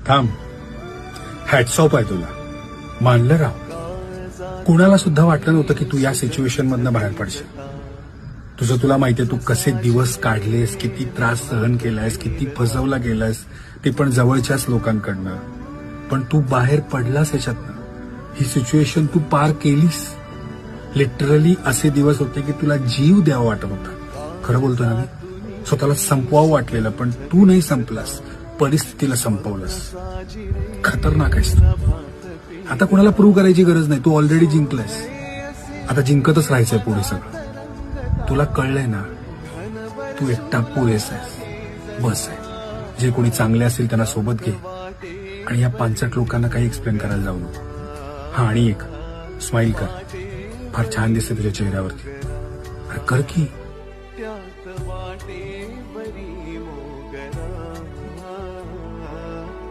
थांब. Hats off आहे तुला. मानलं राव. कुणाला सुद्धा वाटलं नव्हतं की तू या सिच्युएशन मधनं बाहेर पडशील. तुझं तुला माहितीये तू कसे दिवस काढलेस, किती त्रास सहन केलायस, किती फसवला गेलायस, ते पण जवळच्याच लोकांकडनं. पण तू बाहेर पडलास याच्यातनं. ही सिच्युएशन तू पार केलीस. लिटरली असे दिवस होते की तुला जीव द्यावा वाटत होता. खरं बोलतोय ना मी. स्वतःला संपवावं वाटलेलं, पण तू नाही संपलास, परिस्थितीला संपवलंस. खतरनाक आहेस तू. आता कुणाला प्रूव्ह करायची गरज नाही. तू ऑलरेडी जिंकलायस. आता जिंकतच राहायचंय पुढे सगळं. तुला कळलंय ना, तू एकटा पुरेस आहेस. बस आहे. जे कोणी चांगले असतील त्यांना सोबत घे आणि या पांचट लोकांना काही एक्सप्लेन करायला जाऊ नको. हा, आणि एक स्माइल कर. फार छान दिसते तुझ्या चेहऱ्यावरती. अरे कर की.